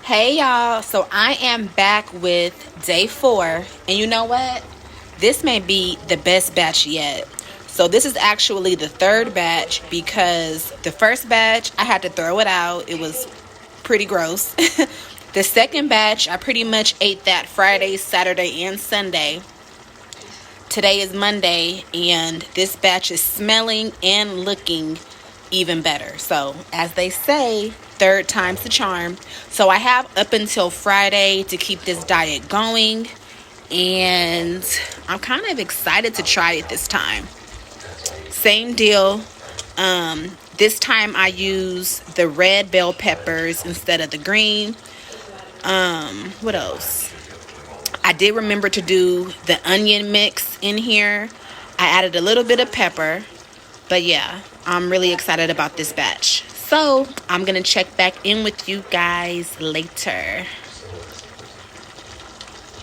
Hey y'all, so I am back with day 4, and you know what? This may be the best batch yet. So this is actually the third batch because the first batch I had to throw it out. It was pretty gross. The second batch I pretty much ate that Friday, Saturday, and Sunday. Today is Monday, and this batch is smelling and looking even better. So, as they say, third time's the charm. So, I have up until Friday to keep this diet going, and I'm kind of excited to try it this time. Same deal. This time I use the red bell peppers instead of the green. What else? I did remember to do the onion mix in here. I added a little bit of pepper. But yeah, I'm really excited about this batch. So I'm going to check back in with you guys later.